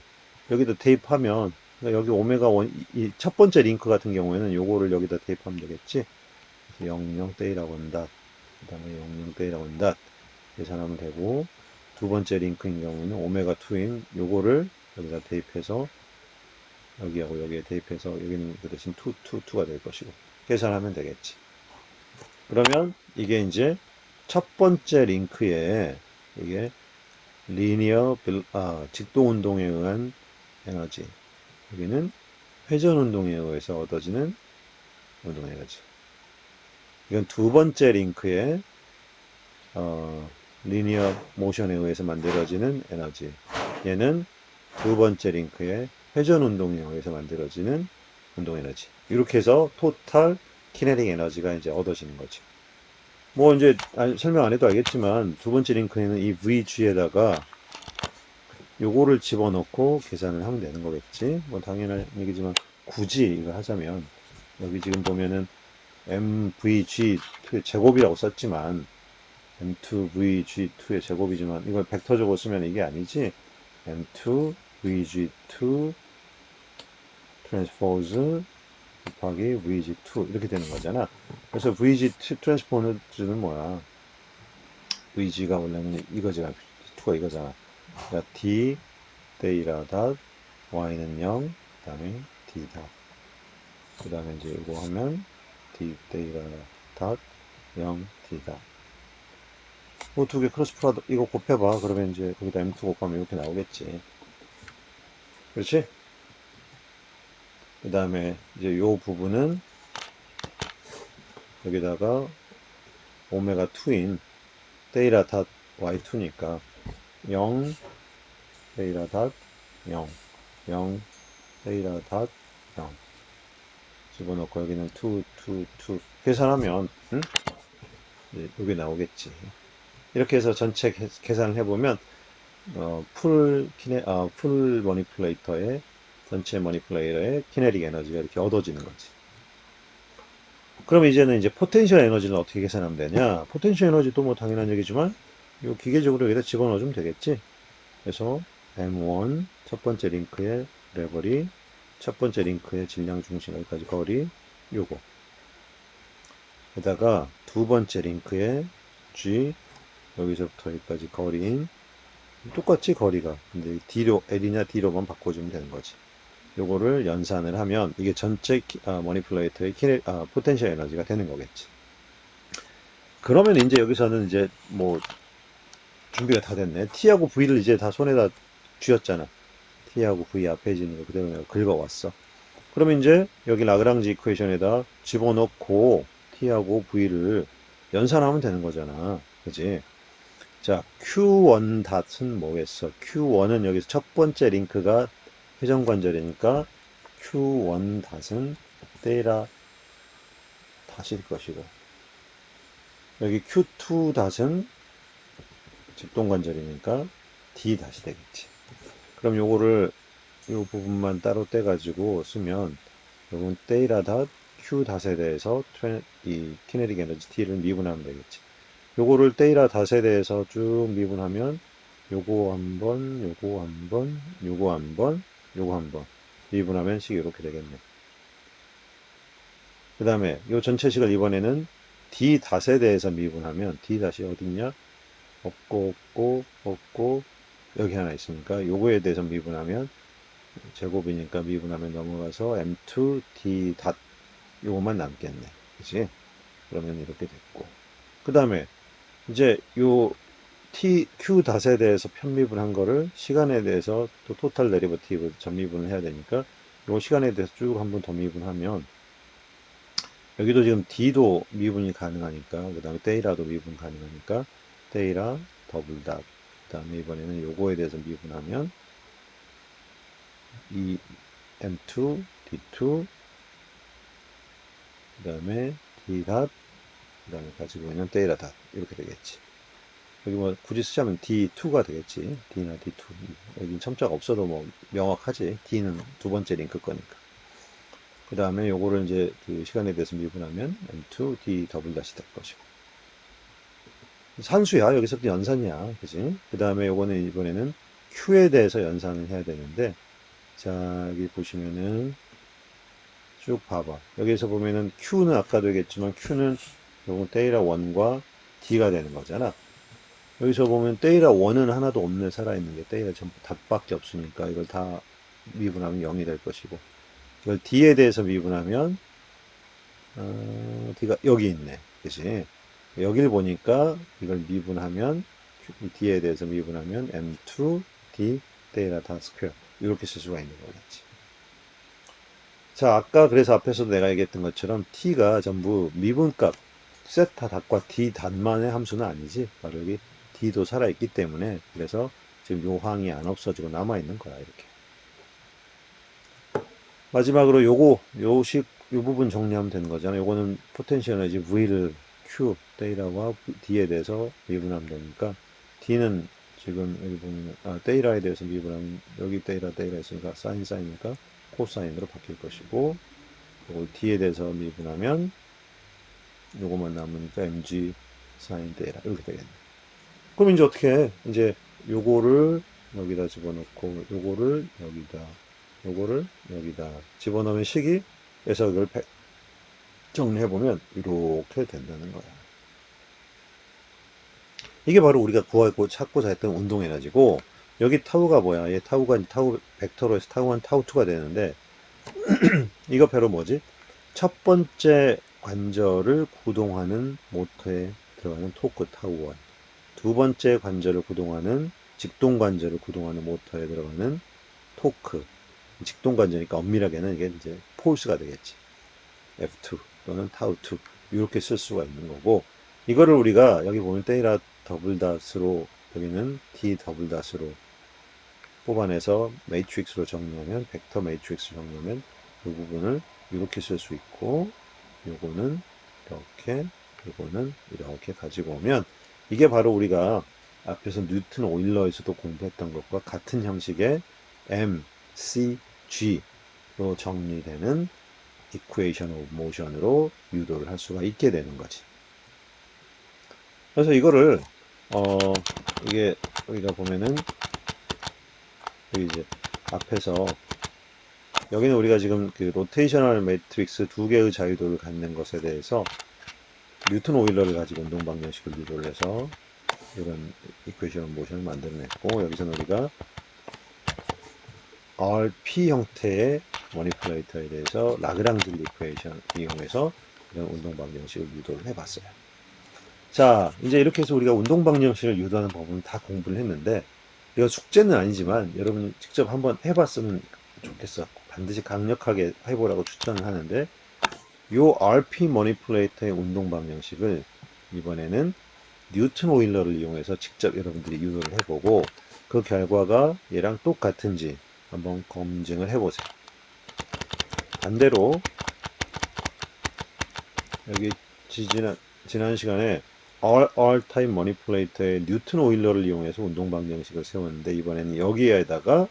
여기다 대입하면, 그러니까 여기 오메가 1, 이 첫 번째 링크 같은 경우에는 요거를 여기다 대입하면 되겠지. 00대이라고 한다. 그 다음에 00대이라고 한다. 계산하면 되고, 두 번째 링크인 경우는 오메가 2인 요거를 여기다 대입해서 여기하고 여기에 대입해서 여기는 그 대신 2가 될 것이고 계산하면 되겠지. 그러면 이게 이제 첫 번째 링크에 이게 직도 운동에 의한 에너지, 여기는 회전 운동에 의해서 얻어지는 운동 에너지. 이건 두 번째 링크에 리니어 모션에 의해서 만들어지는 에너지. 얘는 두 번째 링크에 회전 운동에 의해서 만들어지는 운동 에너지. 이렇게 해서 토탈 키네틱 에너지가 이제 얻어지는 거지. 뭐 이제 설명 안 해도 알겠지만 두 번째 링크에는 이 VG에다가 요거를 집어넣고 계산을 하면 되는 거겠지. 뭐 당연한 얘기지만 굳이 이거 하자면 여기 지금 보면은 MVG2의 제곱이라고 썼지만 M2VG2의 제곱이지만 이걸 벡터적으로 쓰면 이게 아니지. M2VG2 트랜스포즈 곱하기 VG2 이렇게 되는 거잖아. 그래서 VG2 트랜스포즈는 뭐야? VG가 원래는 이거잖아. 2가 이거잖아. 그러니까 D 데이라 닷 Y는 0, 그 다음에 D 닷. 그 다음에 이제 이거 하면 D 데이라 닷 0, D 닷. 뭐 두 개 크로스 프로덕트 이거 곱해봐. 그러면 이제 거기다 M2 곱하면 이렇게 나오겠지. 그렇지? 그 다음에 이제 요 부분은 여기다가 오메가 2인 데이라 닷 Y2니까 0 데이라 닷 0, 0 데이라 닷 0 집어넣고 여기는 2, 2, 2 계산하면 여기 나오겠지. 이렇게 해서 전체 계산을 해보면 풀 머니플레이터의 전체 머니플레이터의 키네틱 에너지가 이렇게 얻어지는 거지. 그럼 이제는 이제 포텐셜 에너지는 어떻게 계산하면 되냐? 포텐셜 에너지도 뭐 당연한 얘기지만 요 기계적으로 여기다 집어넣어주면 되겠지. 그래서 M1 첫 번째 링크의 레버리, 첫 번째 링크의 질량 중심 여기까지 거리 요거. 게다가 두 번째 링크의 G 여기서부터 여기까지 거리인 똑같이 거리가 근데 D로 L이냐 D로만 바꿔주면 되는 거지. 요거를 연산을 하면 이게 전체 머니플레이터의 포텐셜 에너지가 되는 거겠지. 그러면 이제 여기서는 이제 뭐 준비가 다 됐네. T하고 V를 이제 다 손에다 쥐었잖아. T하고 V 앞에 있는 거 그대로 내가 긁어왔어. 그러면 이제 여기 라그랑지 이퀘이션에다 집어넣고 T하고 V를 연산하면 되는 거잖아. 그지? 자, Q1 닷은 뭐겠어? Q1은 여기서 첫 번째 링크가 회전관절이니까 Q1 닷은 데이터 닷일 것이고, 여기 Q2 닷은 직동관절이니까 D 닷이 되겠지. 그럼 요거를 요 부분만 따로 떼가지고 쓰면 요건 데이터 닷 Q 닷에 대해서 이 키네틱 에너지 T를 미분하면 되겠지. 요거를 데이라 닷에 대해서 쭉 미분하면 요거 한번, 요거 한번, 요거 한번, 요거 한번 미분하면 식이 이렇게 되겠네. 그 다음에 요 전체 식을 이번에는 d 닷에 대해서 미분하면 d 닷이 어딨냐? 없고 없고 없고 여기 하나 있으니까 요거에 대해서 미분하면 제곱이니까 미분하면 넘어가서 m2 d 닷 요것만 남겠네. 그치? 그러면 이렇게 됐고 그 다음에 이제 요 q 닷에 대해서 편미분한 거를 시간에 대해서 또 토탈 데리버티브 전미분을 해야 되니까 요 시간에 대해서 쭉 한번 더 미분하면 여기도 지금 d도 미분이 가능하니까 그 다음에 데이라도 미분 가능하니까 데이라 더블 닷 그 다음에 이번에는 요거에 대해서 미분하면 이 m2 d2 그 다음에 d 닷 그 다음에 가지고 있는 데이라 닷 이렇게 되겠지. 여기 뭐 굳이 쓰자면 D2가 되겠지. D나 D2. 여기 첨자가 없어도 뭐 명확하지. D는 두 번째 링크 거니까. 그 다음에 요거를 이제 그 시간에 대해서 미분하면 M2 D 더블 다시 될 것이고. 산수야. 여기서부터 연산이야. 그지? 그 다음에 요거는 이번에는 Q에 대해서 연산을 해야 되는데, 자, 여기 보시면은 쭉 봐봐. 여기서 보면은 Q는 아까도 얘기했지만 Q는 요거 데이라 1과 D가 되는 거잖아. 여기서 보면 데이라 1은 하나도 없네. 살아있는 게 데이라 전부 닷밖에 없으니까 이걸 다 미분하면 0이 될 것이고 이걸 d에 대해서 미분하면 d가 여기 있네. 그치? 여기를 보니까 이걸 미분하면 d에 대해서 미분하면 m2 d 데이라 다 스퀘어 이렇게 쓸 수가 있는 거겠지. 자, 아까 그래서 앞에서도 내가 얘기했던 것처럼 t가 전부 미분값 세타 닷과 d 닷만의 함수는 아니지. 바로 여기 d도 살아있기 때문에 그래서 지금 요 항이 안 없어지고 남아있는 거야. 이렇게. 마지막으로 요 부분 정리하면 되는 거잖아. 요거는 포텐셜 에너지 V를 Q, 데이라와 D에 대해서 미분하면 되니까 D는 지금 여기 보면 데이라에 대해서 미분하면 여기 데이라 있으니까 사인이니까 코사인으로 바뀔 것이고 요걸 D에 대해서 미분하면 요거만 남으니까 mg 사인 데이라 이렇게 되겠네. 그럼 이제 어떻게 해? 이제 요거를 여기다 집어넣고 요거를 여기다 집어넣으면 식이 그래서 이걸 정리해보면 이렇게 된다는 거야. 이게 바로 우리가 구하고 찾고자 했던 운동 에너지고 여기 타우가 뭐야? 얘 타우가 타우 벡터로 해서 타우 1, 타우 2가 되는데 이거 배로 뭐지? 첫 번째 관절을 구동하는 모터에 들어가는 토크 타우 1. 두 번째 관절을 구동하는 직동 관절을 구동하는 모터에 들어가는 토크. 직동 관절이니까 엄밀하게는 이게 이제 폴스가 되겠지. F2 또는 타우2 이렇게 쓸 수가 있는 거고 이거를 우리가 여기 보면 데이라 더블 닷으로 여기는 D 더블 닷으로 뽑아내서 매트릭스로 정리하면 벡터 매트릭스 정리하면 이 부분을 이렇게 쓸 수 있고 요거는 이렇게 요거는 이렇게 가지고 오면 이게 바로 우리가 앞에서 뉴튼 오일러에서도 공부했던 것과 같은 형식의 M, C, G로 정리되는 이퀘이션 오브 모션으로 유도를 할 수가 있게 되는 거지. 그래서 이거를 이게 여기가 보면은 여기 이제 앞에서 여기는 우리가 지금 그 로테이셔널 매트릭스 두 개의 자유도를 갖는 것에 대해서 뉴튼 오일러를 가지고 운동 방정식을 유도를 해서 이런 이퀘이션 오브 모션을 만들어냈고 여기서는 우리가 RP 형태의 머니플레이터에 대해서 라그랑지 이퀘이션 이용해서 이런 운동 방정식을 유도를 해봤어요. 자, 이제 이렇게 해서 우리가 운동 방정식을 유도하는 법은 다 공부를 했는데, 이거 숙제는 아니지만 여러분 직접 한번 해봤으면 좋겠어. 반드시 강력하게 해보라고 추천을 하는데, 요 RP 머니플레이터의 운동 방정식을 이번에는 뉴튼 오일러를 이용해서 직접 여러분들이 유도를 해보고, 그 결과가 얘랑 똑같은지 한번 검증을 해보세요. 반대로, 여기 지난 시간에 R 타입 머니플레이터의 뉴튼 오일러를 이용해서 운동 방정식을 세웠는데 이번에는 여기에다가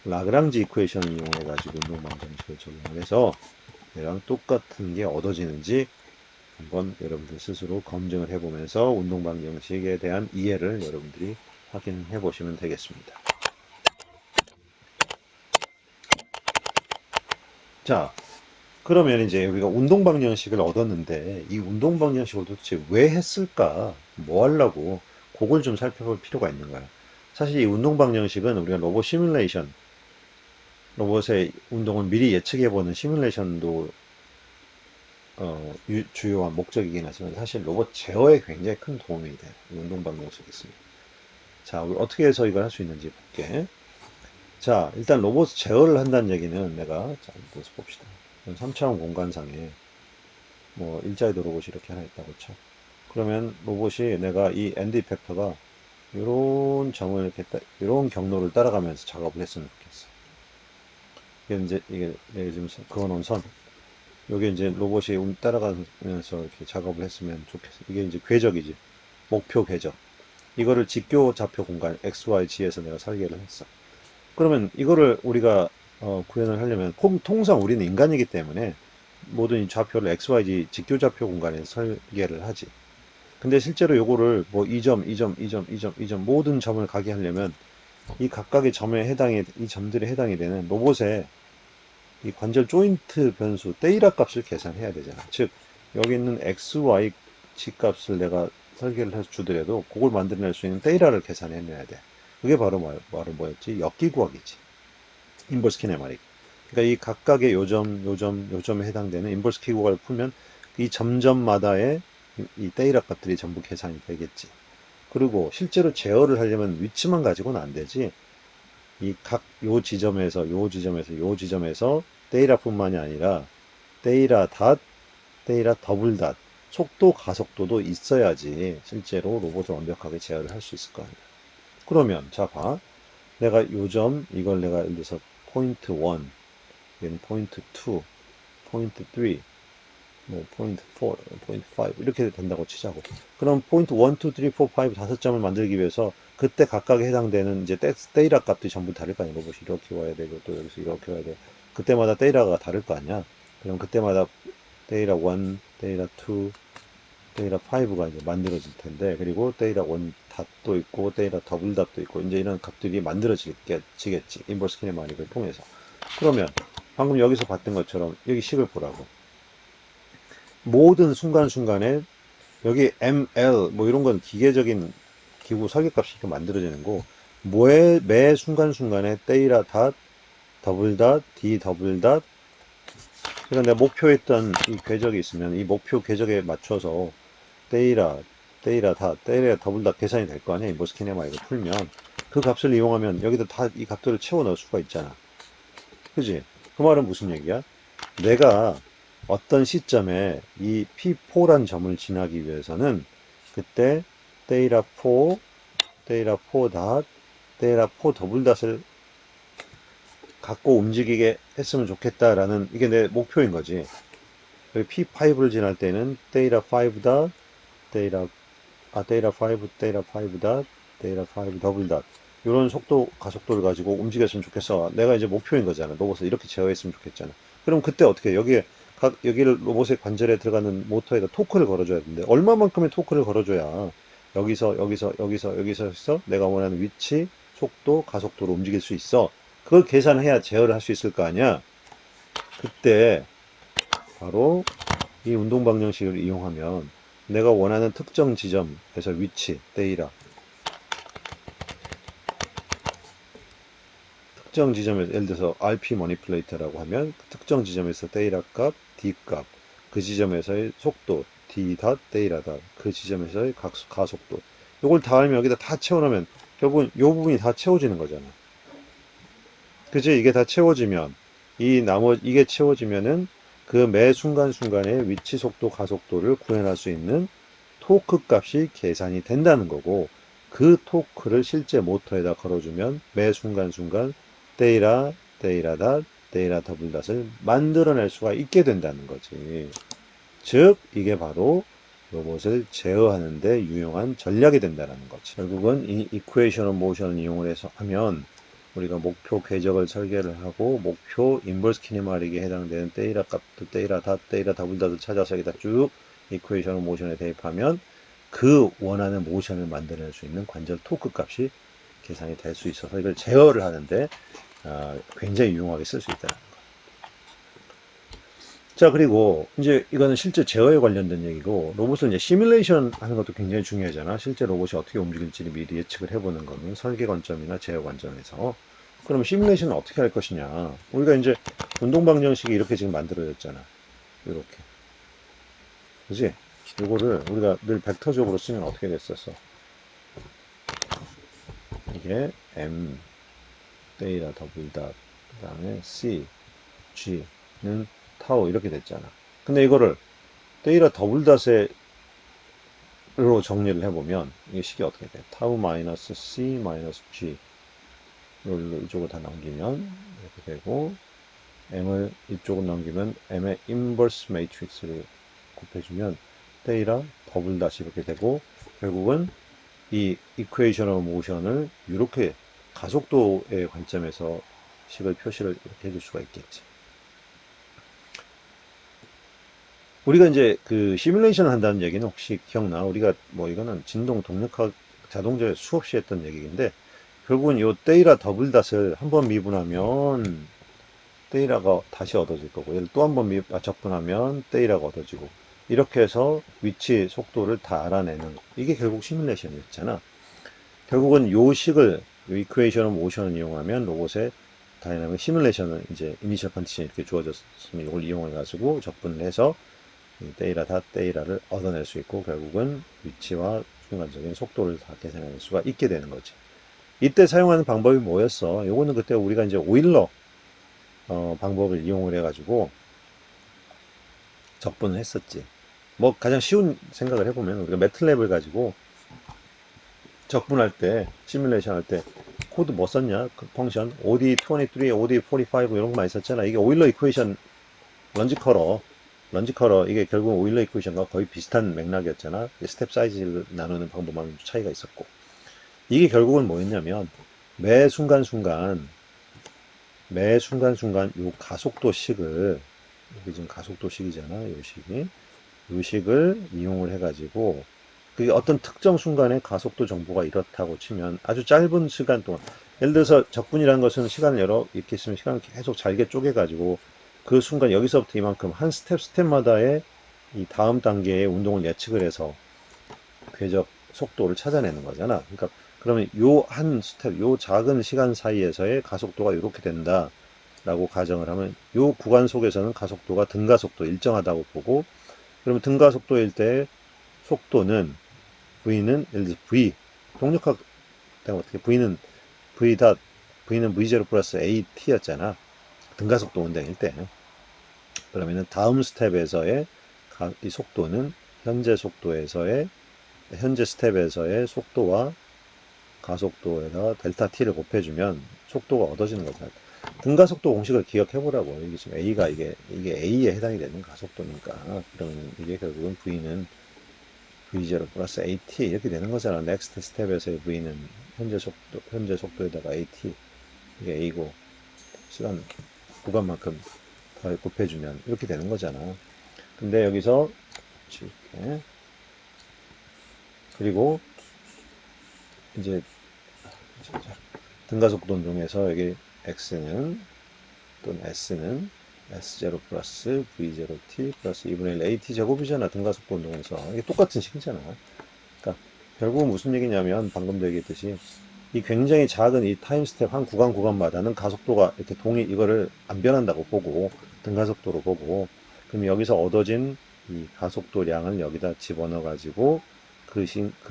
라그랑지 이퀘이션을 이용해 가지고 운동 방정식을 적용을 해서 얘랑 똑같은 게 얻어지는지 한번 여러분들 스스로 검증을 해보면서 운동 방정식에 대한 이해를 여러분들이 확인해 보시면 되겠습니다. 자, 그러면 이제 우리가 운동 방정식을 얻었는데 이 운동 방정식을 도대체 왜 했을까? 뭐 하려고? 그걸 좀 살펴볼 필요가 있는 거야. 사실 이 운동 방정식은 우리가 로봇 시뮬레이션, 로봇의 운동을 미리 예측해보는 시뮬레이션도 주요한 목적이긴 하지만 사실 로봇 제어에 굉장히 큰 도움이 돼. 이 운동 방정식이 있습니다. 자, 우리 어떻게 해서 이걸 할 수 있는지 볼게. 자, 일단 로봇 제어를 한다는 얘기는 내가, 자, 한번 봅시다. 3차원 공간상에 뭐 일자에도 로봇이 이렇게 하나 있다고 쳐. 그러면 로봇이 내가 이 엔드 이펙터가 이런 점을 이렇게 이런 경로를 따라가면서 작업을 했으면 좋겠어. 이게 이제 이게 지금 그어놓은 선. 여기 이제 로봇이 따라가면서 이렇게 작업을 했으면 좋겠어. 이게 이제 궤적이지. 목표 궤적. 이거를 직교 좌표 공간 XYG에서 내가 설계를 했어. 그러면 이거를 우리가 구현을 하려면 통상 우리는 인간이기 때문에 모든 이 좌표를 XYG 직교 좌표 공간에서 설계를 하지. 근데 실제로 요거를 뭐 2점, 2점, 2점, 2점, 2점 모든 점을 가게 하려면 이 각각의 점에 해당이 이 점들에 해당이 되는 로봇의 이 관절 조인트 변수 데이터 값을 계산해야 되잖아. 즉 여기 있는 x, y 지 값을 내가 설계를 해서 주더라도 그걸 만들어낼 수 있는 데이터를 계산해내야 돼. 그게 바로 뭐였지? 역기구학이지. 인버스 키네마릭. 그러니까 이 각각의 요점, 요점, 요점에 해당되는 인버스 기구학을 풀면 이 점점마다의 이 데이터 값들이 전부 계산이 되겠지. 그리고 실제로 제어를 하려면 위치만 가지고는 안 되지. 이 각 요 지점에서 요 지점에서 요 지점에서 데이터뿐만이 아니라 데이터 닷, 데이터 더블 닷, 속도 가속도도 있어야지 실제로 로봇을 완벽하게 제어를 할 수 있을 거 아니야. 그러면 자 봐. 내가 요점 이걸 내가 예를 들어서 포인트 1, 얘는 포인트 2, 포인트 3, 뭐 포인트 4, 포인트 5 이렇게 된다고 치자고. 그럼 포인트 1, 2, 3, 4, 5 다섯 점을 만들기 위해서 그때 각각에 해당되는 이제 데이터 값들이 전부 다를 거 아니야. 로봇이 이렇게 와야 되고 또 여기서 이렇게 와야 돼. 그때마다 데이터가 다를 거 아니야. 그럼 그때마다 데이터 1, 데이터 2, 데이터 5가 이제 만들어질 텐데 그리고 데이터 1 닷도 있고 데이터 더블 닷도 있고 이제 이런 값들이 만들어지겠지. 인버스 키네마틱을 통해서. 그러면 방금 여기서 봤던 것처럼 여기 식을 보라고. 모든 순간순간에 여기 ML 뭐 이런 건 기계적인 기구 설계값이 이렇게 만들어지는 거 매 순간순간에 데이터 닷, 더블 닷, D 더블 닷 그러니까 내가 목표했던 이 궤적이 있으면 이 목표 궤적에 맞춰서 데이터, 데이터 닷, 데이터 더블 닷 계산이 될 거 아니야. 인버스 키네마 이거 풀면 그 값을 이용하면 여기다 다 이 값들을 채워 넣을 수가 있잖아. 그지? 그 말은 무슨 얘기야? 내가 어떤 시점에 이 P4란 점을 지나기 위해서는 그때 데이터 4, 데이터 4 닷, 데이터 4 더블 닷을 갖고 움직이게 했으면 좋겠다라는 이게 내 목표인 거지. P5를 지날 때는 데이터 5 닷, 데이터 데이터 5, 데이터 5 닷, 데이터 5 더블 닷 이런 속도 가속도를 가지고 움직였으면 좋겠어. 내가 이제 목표인 거잖아. 로봇을 이렇게 제어했으면 좋겠잖아. 그럼 그때 어떻게 해? 여기를 로봇의 관절에 들어가는 모터에다 토크를 걸어줘야 되는데 얼마만큼의 토크를 걸어줘야 여기서 해서 내가 원하는 위치, 속도, 가속도로 움직일 수 있어. 그걸 계산해야 제어를 할 수 있을 거 아니야. 그때 바로 이 운동 방정식을 이용하면 내가 원하는 특정 지점에서 위치, 데이터, 특정 지점에서 예를 들어서 RP 머니플레이터라고 하면 그 특정 지점에서 데이터 값, D 값, 그 지점에서의 속도, D 닷, 데이터 닷, 그 지점에서의 가속도. 요걸 다 알면 여기다 다 채워놓으면 결국은 요 부분이 다 채워지는 거잖아. 그지? 이게 다 채워지면 이게 채워지면은 그 매 순간순간의 위치, 속도, 가속도를 구현할 수 있는 토크 값이 계산이 된다는 거고 그 토크를 실제 모터에다 걸어주면 매 순간순간 데이터, 데이터 닷, 데이터 더블 닷을 만들어낼 수가 있게 된다는 거지. 즉 이게 바로 로봇을 제어하는 데 유용한 전략이 된다는 거지. 결국은 이 이쿠에이션 오브 모션을 이용을 해서 하면 우리가 목표 궤적을 설계를 하고 목표 인버스 키네마틱에 해당되는 데이터 값들 데이터 닷, 데이터 더블 닷을 찾아서 여기다 쭉 이퀘이션 오브 모션에 대입하면 그 원하는 모션을 만들어낼 수 있는 관절 토크 값이 계산이 될 수 있어서 이걸 제어를 하는데 굉장히 유용하게 쓸 수 있다는 거. 자, 그리고 이제 이거는 실제 제어에 관련된 얘기고, 로봇을 이제 시뮬레이션 하는 것도 굉장히 중요하잖아. 실제 로봇이 어떻게 움직일지를 미리 예측을 해보는 거는 설계 관점이나 제어 관점에서. 그럼 시뮬레이션은 어떻게 할 것이냐. 우리가 이제 운동 방정식이 이렇게 지금 만들어졌잖아. 이렇게. 그지? 이거를 우리가 늘 벡터적으로 쓰면 어떻게 됐었어? 이게 M, 데이터 더블 닷, 그 다음에 C, G는 타우 이렇게 됐잖아. 근데 이거를 데이터 더블 닷으로 정리를 해보면 이게 식이 어떻게 돼? 타우 마이너스 C 마이너스 G를 이쪽으로 다 넘기면 이렇게 되고, M을 이쪽으로 넘기면 M의 인버스 매트릭스를 곱해주면 데이터 더블 닷이 이렇게 되고, 결국은 이 이퀘이션 오브 모션을 이렇게 가속도의 관점에서 식을 표시를 이렇게 해줄 수가 있겠지. 우리가 이제 그 시뮬레이션을 한다는 얘기는 혹시 기억나? 우리가 뭐 이거는 진동 동력학 자동차에 수없이 했던 얘기인데, 결국은 요 데이터 더블 닷을 한번 미분하면 데이터가 다시 얻어질 거고, 얘를 또 한 번 적분하면 데이터가 얻어지고, 이렇게 해서 위치 속도를 다 알아내는 거. 이게 결국 시뮬레이션이었잖아. 결국은 요 식을, 요 이퀘이션 오브 모션을 이용하면 로봇의 다이나믹 시뮬레이션을 이제 이니셜 컨디션 이렇게 주어졌으면 이걸 이용해 가지고 적분을 해서 데이터 다 데이터를 얻어낼 수 있고, 결국은 위치와 순간적인 속도를 다 계산할 수가 있게 되는 거지. 이때 사용하는 방법이 뭐였어? 요거는 그때 우리가 이제 오일러 방법을 이용을 해가지고 적분을 했었지. 뭐 가장 쉬운 생각을 해보면 우리가 매틀랩을 가지고 적분할 때, 시뮬레이션 할 때 코드 뭐 썼냐? 그 펑션 OD23, OD45 이런 거 많이 썼잖아. 이게 오일러 이퀘이션 런지 커러 이게 결국 오일러 이퀘이션과 거의 비슷한 맥락이었잖아. 스텝 사이즈를 나누는 방법만 차이가 있었고, 이게 결국은 뭐였냐면 매 순간순간 요 가속도식을, 이게 지금 가속도식이잖아. 요 식을 이용을 해가지고 그게 어떤 특정 순간에 가속도 정보가 이렇다고 치면 아주 짧은 시간 동안, 예를 들어서 적분이라는 것은 시간을 이렇게 있으면 시간을 계속 잘게 쪼개가지고 그 순간 여기서부터 이만큼 한 스텝마다의 이 다음 단계의 운동을 예측을 해서 궤적 속도를 찾아내는 거잖아. 그러니까 그러면 요 한 스텝, 요 작은 시간 사이에서의 가속도가 이렇게 된다라고 가정을 하면 요 구간 속에서는 가속도가 등가속도 일정하다고 보고, 그러면 등가속도일 때 속도는 V는 예를 들어 V 동력학 때문에 어떻게 V는 V0 플러스 AT였잖아. 등가속도 운동일 때. 그러면은 다음 스텝에서의 이 속도는 현재 스텝에서의 속도와 가속도에다 델타 T를 곱해주면 속도가 얻어지는 거죠. 등가속도 공식을 기억해보라고. 이게 지금 이게 A에 해당이 되는 가속도니까. 그러면 이게 결국은 V는 V0 플러스 AT 이렇게 되는 거잖아. 넥스트 스텝에서의 V는 현재 속도에다가 AT, 이게 A고, 시간, 구간만큼 더 곱해주면 이렇게 되는 거잖아. 근데 여기서 이렇게, 그리고 이제 등가속도 운동에서 여기 X는 또는 S는 S0 플러스 V0T 플러스 2분의 1 AT 제곱이잖아. 등가속도 운동에서. 이게 똑같은 식이잖아. 그러니까 결국은 무슨 얘기냐면 방금도 얘기했듯이 이 굉장히 작은 이 타임 스텝 한 구간마다는 가속도가 이렇게 이거를 안 변한다고 보고, 등가속도로 보고, 그럼 여기서 얻어진 이 가속도량을 여기다 집어넣어 가지고 그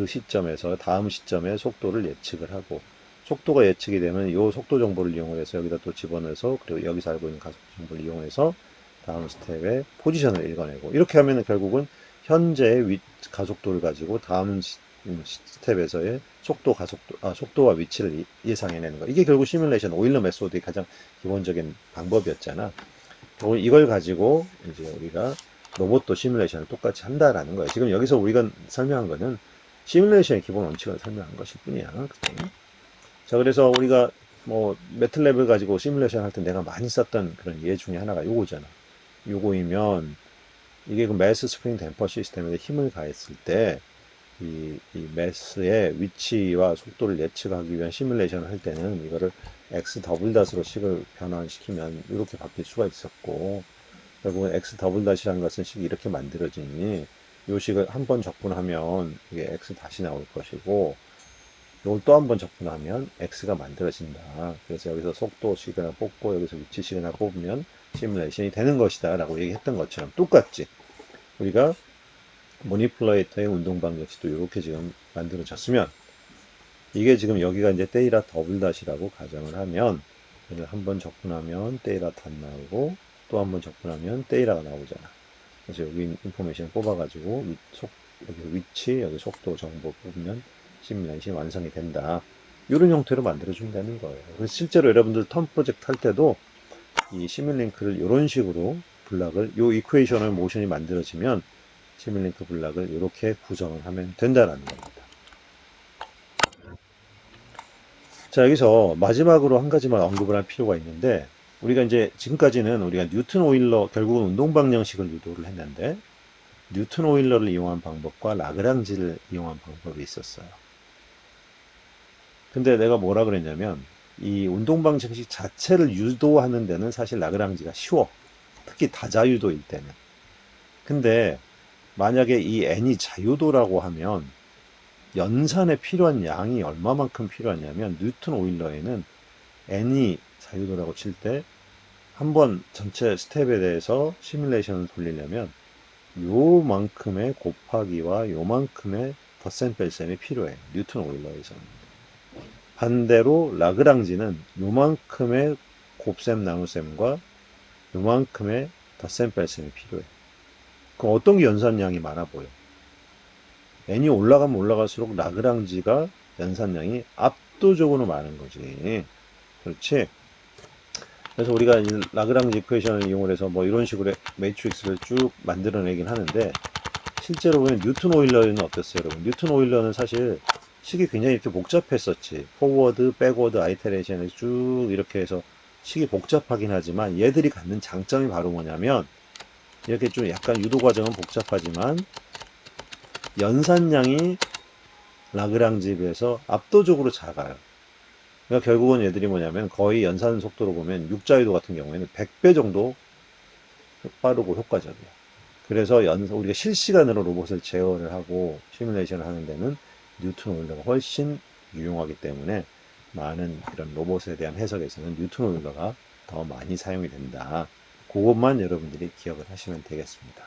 시점에서 다음 시점에 속도를 예측을 하고, 속도가 예측이 되면 이 속도 정보를 이용해서 여기다 또 집어넣어서, 그리고 여기서 알고 있는 가속도 정보를 이용해서 다음 스텝의 포지션을 읽어내고, 이렇게 하면 결국은 현재의 가속도를 가지고 다음 스텝에서의 속도와 위치를 예상해내는 거. 이게 결국 시뮬레이션 오일러 메소드의 가장 기본적인 방법이었잖아. 이걸 가지고 이제 우리가 로봇도 시뮬레이션을 똑같이 한다라는 거예요. 지금 여기서 우리가 설명한 거는 시뮬레이션의 기본 원칙을 설명한 것일 뿐이야. 그치? 자, 그래서 우리가 뭐 매틀랩을 가지고 시뮬레이션 할 때 내가 많이 썼던 그런 예 중에 하나가 요거잖아. 요거이면 이게 그 매스 스프링 댐퍼 시스템에 힘을 가했을 때 이 매스의 위치와 속도를 예측하기 위한 시뮬레이션을 할 때는 이거를 x 더블 닷으로 식을 변환시키면 이렇게 바뀔 수가 있었고, 결국은 x 더블 닷이라는 것은 식이 이렇게 만들어지니 이 식을 한 번 적분하면 이게 x 다시 나올 것이고, 이걸 또 한 번 접근하면 x가 만들어진다. 그래서 여기서 속도 시그널 뽑고 여기서 위치 시그널 뽑으면 시뮬레이션이 되는 것이다 라고 얘기했던 것처럼 똑같지. 우리가 모니플레이터의 운동방 역시도 이렇게 지금 만들어졌으면, 이게 지금 여기가 이제 데이터 더블 닷이라고 가정을 하면, 여기 한번 접근하면 데이터 닷 나오고 또 한 번 접근하면 데이터가 나오잖아. 그래서 여기 인포메이션 뽑아가지고 여기 위치, 여기 속도 정보 뽑으면 시뮬레이션이 완성이 된다. 이런 형태로 만들어주면 되는 거예요. 그래서 실제로 여러분들 턴 프로젝트 할 때도 이 시뮬링크를 이런 식으로 블락을, 이 이퀘이션을 모션이 만들어지면 시뮬링크 블락을 이렇게 구성을 하면 된다는 겁니다. 자, 여기서 마지막으로 한 가지만 언급을 할 필요가 있는데, 우리가 이제 지금까지는 우리가 뉴튼 오일러, 결국은 운동 방정식을 유도를 했는데, 뉴튼 오일러를 이용한 방법과 라그랑지를 이용한 방법이 있었어요. 근데 내가 뭐라 그랬냐면, 이 운동 방정식 자체를 유도하는 데는 사실 라그랑지가 쉬워. 특히 다자유도일 때는. 근데 만약에 이 n이 자유도라고 하면 연산에 필요한 양이 얼마만큼 필요하냐면, 뉴튼 오일러에는 n이 자유도라고 칠 때 한번 전체 스텝에 대해서 시뮬레이션을 돌리려면 요만큼의 곱하기와 요만큼의 덧셈 뺄셈이 필요해. 뉴튼 오일러에서는. 반대로 라그랑지는 요만큼의 곱셈 나눗셈과 요만큼의 덧셈 뺄셈이 필요해. 그럼 어떤 게 연산량이 많아 보여? n이 올라가면 올라갈수록 라그랑지가 연산량이 압도적으로 많은 거지. 그렇지? 그래서 우리가 이 라그랑지 이퀘이션을 이용해서 뭐 이런 식으로 매트릭스를 쭉 만들어내긴 하는데, 실제로 보면 뉴튼 오일러는 어땠어요, 여러분? 뉴튼 오일러는 사실 식이 굉장히 이렇게 복잡했었지. 포워드, 백워드, 아이테레이션을 쭉 이렇게 해서 식이 복잡하긴 하지만 얘들이 갖는 장점이 바로 뭐냐면, 이렇게 좀 약간 유도 과정은 복잡하지만 연산량이 라그랑지에 비해서 압도적으로 작아요. 그러니까 결국은 얘들이 뭐냐면 거의 연산 속도로 보면 육자유도 같은 경우에는 100배 정도 빠르고 효과적이에요. 그래서 우리가 실시간으로 로봇을 제어를 하고 시뮬레이션을 하는 데는 뉴튼 오일러가 훨씬 유용하기 때문에 많은 이런 로봇에 대한 해석에서는 뉴튼 오일러가 더 많이 사용이 된다. 그것만 여러분들이 기억을 하시면 되겠습니다.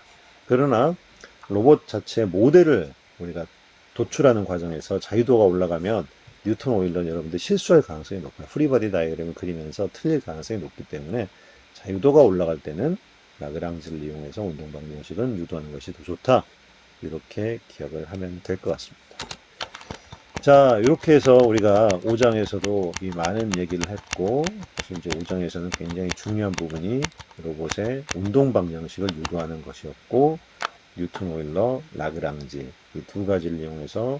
그러나 로봇 자체의 모델을 우리가 도출하는 과정에서 자유도가 올라가면 뉴턴 오일러는 여러분들 실수할 가능성이 높아요. 프리바디 다이어그램을 그리면서 틀릴 가능성이 높기 때문에 자유도가 올라갈 때는 라그랑지를 이용해서 운동 방정식은 유도하는 것이 더 좋다. 이렇게 기억을 하면 될 것 같습니다. 자, 이렇게 해서 우리가 5장에서도 이 많은 얘기를 했고, 사실 이제 5장에서는 굉장히 중요한 부분이 로봇의 운동 방정식을 유도하는 것이었고, 뉴튼 오일러, 라그랑지 이 두 가지를 이용해서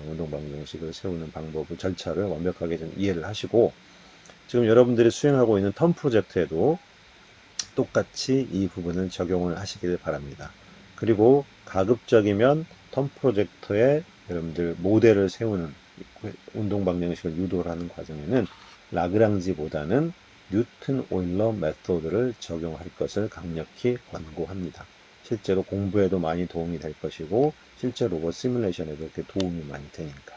운동 방정식을 세우는 방법을 절차를 완벽하게 좀 이해를 하시고, 지금 여러분들이 수행하고 있는 턴 프로젝트에도 똑같이 이 부분을 적용을 하시길 바랍니다. 그리고 가급적이면 턴 프로젝트에 여러분들 모델을 세우는 운동 방정식을 유도를 하는 과정에는 라그랑지보다는 뉴튼 오일러 메소드를 적용할 것을 강력히 권고합니다. 실제로 공부에도 많이 도움이 될 것이고 실제 로봇 시뮬레이션에도 이렇게 도움이 많이 되니까.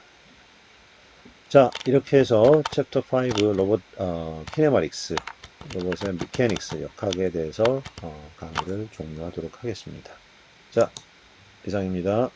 자, 이렇게 해서 챕터 5 로봇 키네마틱스, 로봇의 미케닉스 역학에 대해서 강의를 종료하도록 하겠습니다. 자, 이상입니다.